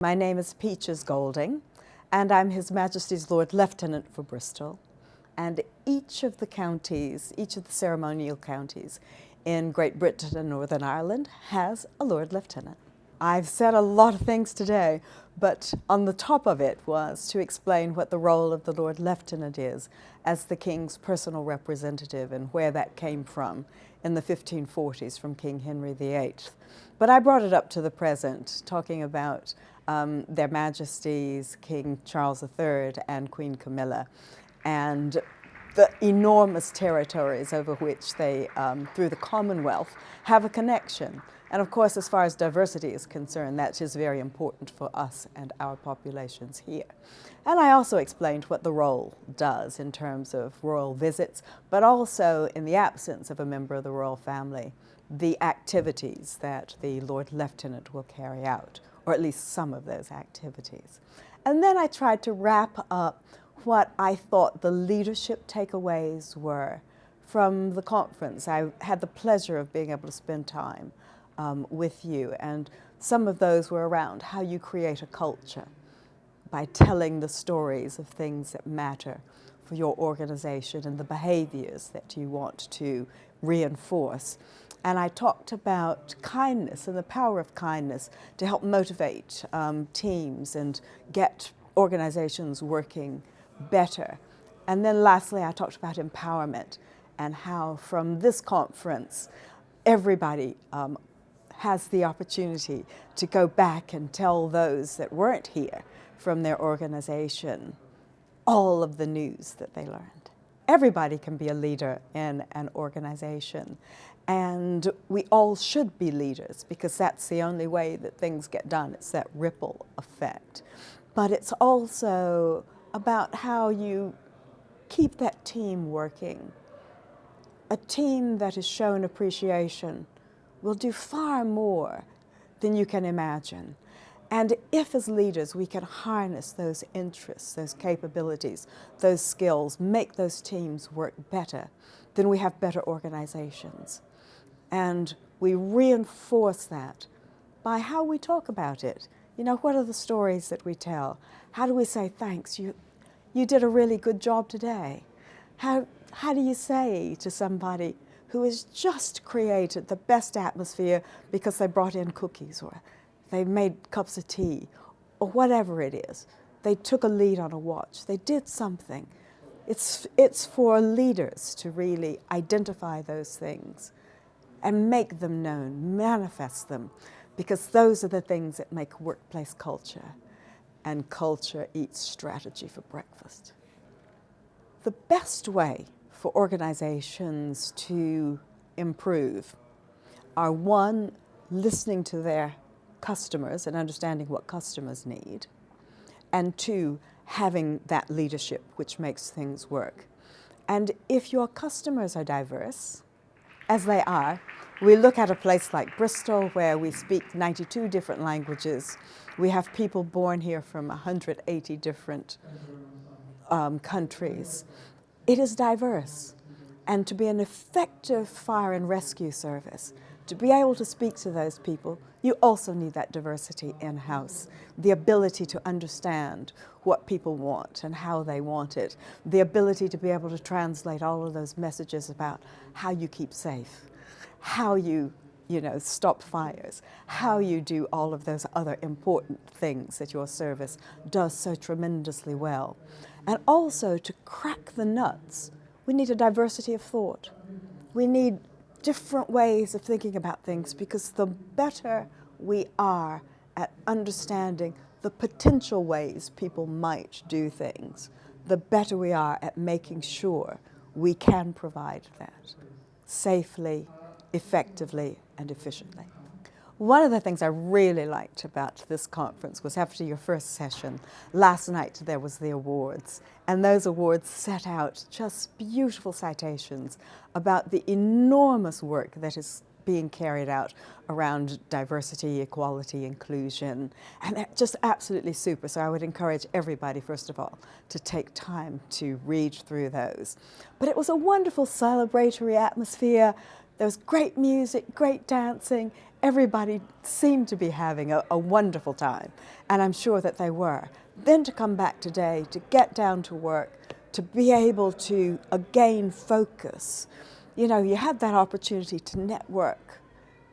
My name is Peaches Golding, and I'm His Majesty's Lord Lieutenant for Bristol. And each of the counties, each of the ceremonial counties in Great Britain and Northern Ireland has a Lord Lieutenant. I've said a lot of things today, but on the top of it was to explain what the role of the Lord Lieutenant is as the King's personal representative and where that came from in the 1540s from King Henry VIII. But I brought it up to the present, talking about their Majesties, King Charles III and Queen Camilla, and the enormous territories over which they, through the Commonwealth, have a connection. And of course, as far as diversity is concerned, that is very important for us and our populations here. And I also explained what the role does in terms of royal visits, but also in the absence of a member of the royal family, the activities that the Lord Lieutenant will carry out, or at least some of those activities. And then I tried to wrap up what I thought the leadership takeaways were from the conference. I had the pleasure of being able to spend time with you, and some of those were around how you create a culture by telling the stories of things that matter for your organization and the behaviors that you want to reinforce. And I talked about kindness and the power of kindness to help motivate teams and get organizations working better. And then lastly, I talked about empowerment and how from this conference, everybody has the opportunity to go back and tell those that weren't here from their organization all of the news that they learned. Everybody can be a leader in an organization, and we all should be leaders because that's the only way that things get done. It's that ripple effect. But it's also about how you keep that team working. A team that has shown appreciation will do far more than you can imagine. And if as leaders we can harness those interests, those capabilities, those skills, make those teams work better, then we have better organizations. And we reinforce that by how we talk about it. You know, what are the stories that we tell? How do we say, thanks, you did a really good job today? How do you say to somebody who has just created the best atmosphere because they brought in cookies or they made cups of tea or whatever it is. They took a lead on a watch. They did something. It's for leaders to really identify those things and make them known, manifest them, because those are the things that make workplace culture, and culture eats strategy for breakfast. The best way for organizations to improve are, one, listening to their customers and understanding what customers need, and two, having that leadership which makes things work. And if your customers are diverse, as they are, we look at a place like Bristol where we speak 92 different languages. We have people born here from 180 different countries. It is diverse. And to be an effective fire and rescue service, to be able to speak to those people, you also need that diversity in-house, the ability to understand what people want and how they want it, the ability to be able to translate all of those messages about how you keep safe, how you stop fires, how you do all of those other important things that your service does so tremendously well. And also to crack the nuts, we need a diversity of thought. We need different ways of thinking about things, because the better we are at understanding the potential ways people might do things, the better we are at making sure we can provide that safely, effectively, and efficiently. One of the things I really liked about this conference was after your first session, last night there was the awards, and those awards set out just beautiful citations about the enormous work that is being carried out around diversity, equality, inclusion, and they're just absolutely super. So I would encourage everybody, first of all, to take time to read through those. But it was a wonderful celebratory atmosphere. There was great music, great dancing. Everybody seemed to be having a wonderful time, and I'm sure that they were. Then to come back today, to get down to work, to be able to again focus. You know, you had that opportunity to network,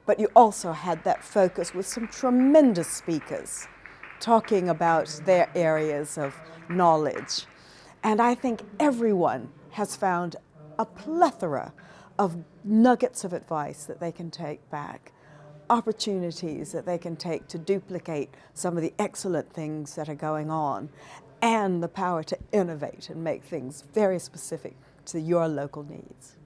but you also had that focus with some tremendous speakers talking about their areas of knowledge. And I think everyone has found a plethora of nuggets of advice that they can take back, opportunities that they can take to duplicate some of the excellent things that are going on, and the power to innovate and make things very specific to your local needs.